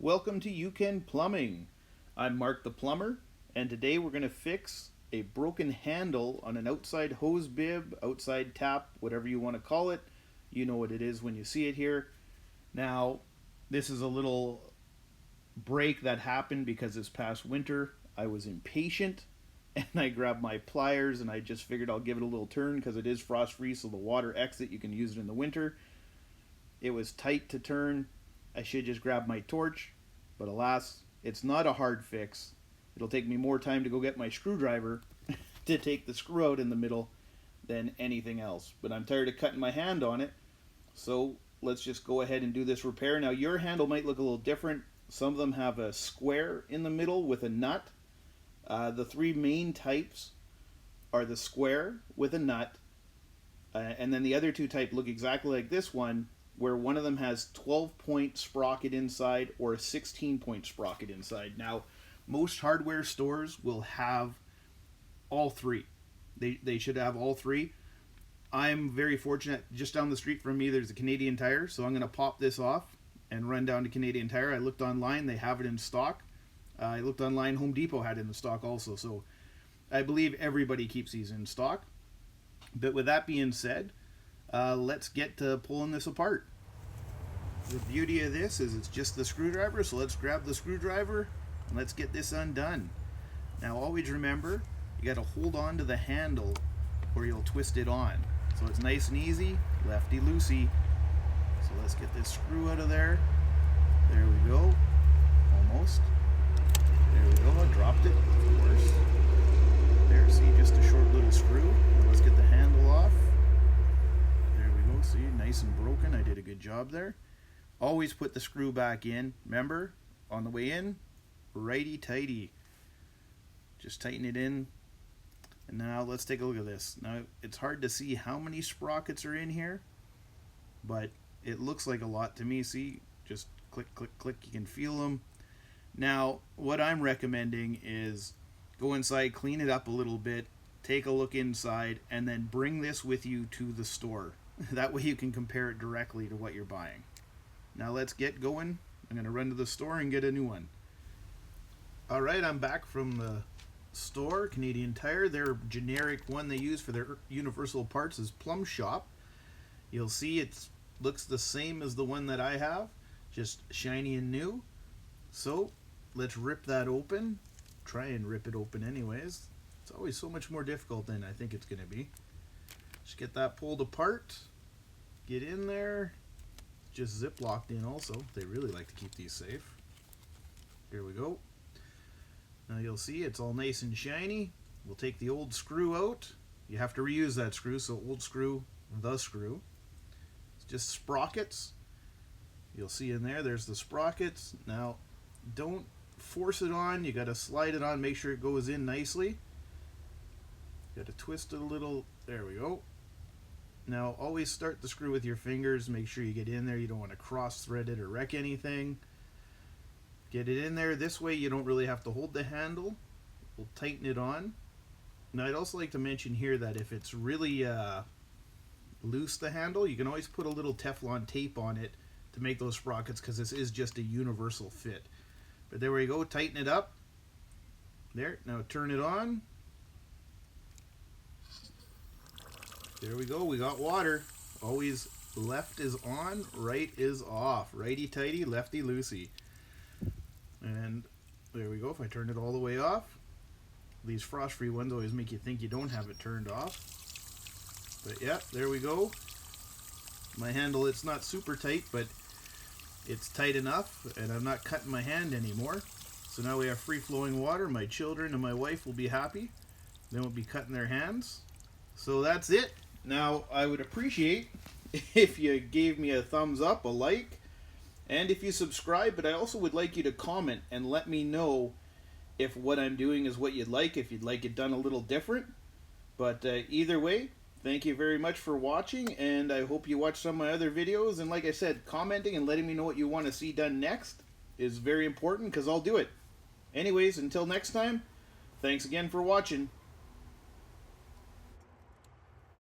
Welcome to You Can Plumbing. I'm Mark the Plumber, and today we're going to fix a broken handle on an outside hose bib, outside tap, whatever you want to call it. You know what it is when you see it here. Now, this is a little break that happened because this past winter I was impatient and I grabbed my pliers and I just figured I'll give it a little turn because it is frost free, so the water exit, you can use it in the winter. It was tight to turn. I should just grab my torch, but alas, it's not a hard fix. It'll take me more time to go get my screwdriver to take the screw out in the middle than anything else. But I'm tired of cutting my hand on it, so let's just go ahead and do this repair. Now, your handle might look a little different. Some of them have a square in the middle with a nut. The three main types are the square with a nut, and then the other two types look exactly like this one, where one of them has 12-point sprocket inside or a 16-point sprocket inside. Now, most hardware stores will have all three. They should have all three. I'm very fortunate. Just down the street from me, there's a Canadian Tire, so I'm going to pop this off and run down to Canadian Tire. I looked online. They have it in stock. I looked online. Home Depot had it in stock also, so I believe everybody keeps these in stock. But with that being said, let's get to pulling this apart. The beauty of this is it's just the screwdriver, so let's grab the screwdriver and let's get this undone. Now, always remember, you got to hold on to the handle or you'll twist it on. So it's nice and easy, lefty-loosey. So let's get this screw out of there. There we go. Almost. There we go. I dropped it, of course. There, see, just a short little screw. Now let's get the handle off. There we go. See, nice and broken. I did a good job there. Always put the screw back in. Remember, on the way in, righty-tighty. Just tighten it in. And now let's take a look at this. Now, it's hard to see how many sprockets are in here, but it looks like a lot to me. See, just click, click, click. You can feel them. Now, what I'm recommending is go inside, clean it up a little bit, take a look inside, and then bring this with you to the store. That way you can compare it directly to what you're buying. Now let's get going. I'm going to run to the store and get a new one. Alright, I'm back from the store, Canadian Tire. Their generic one they use for their universal parts is Plum Shop. You'll see it looks the same as the one that I have, just shiny and new. So let's rip that open. Try and rip it open anyways. It's always so much more difficult than I think it's going to be. Just get that pulled apart. Get in there. Just zip locked in also. They really like to keep these safe. Here we go. Now you'll see it's all nice and shiny. We'll take the old screw out. You have to reuse that screw, so old screw, the screw. It's just sprockets. You'll see in there, there's the sprockets. Now, don't force it on. You got to slide it on, make sure it goes in nicely. Got to twist it a little. There we go. Now, always start the screw with your fingers. Make sure you get in there. You don't want to cross-thread it or wreck anything. Get it in there. This way, you don't really have to hold the handle. We'll tighten it on. Now, I'd also like to mention here that if it's really loose, the handle, you can always put a little Teflon tape on it to make those sprockets, because this is just a universal fit. But there we go. Tighten it up. There. Now, turn it on. There we go, we got water. Always left is on, right is off. Righty-tighty, lefty-loosey. And there we go, if I turn it all the way off. These frost-free ones always make you think you don't have it turned off. But yeah, there we go. My handle, it's not super tight, but it's tight enough, and I'm not cutting my hand anymore. So now we have free-flowing water. My children and my wife will be happy. They won't be cutting their hands. So that's it. Now, I would appreciate if you gave me a thumbs up, a like, and if you subscribe, but I also would like you to comment and let me know if what I'm doing is what you'd like, if you'd like it done a little different. But either way, thank you very much for watching, and I hope you watch some of my other videos. And like I said, commenting and letting me know what you want to see done next is very important, because I'll do it. Anyways, until next time, thanks again for watching.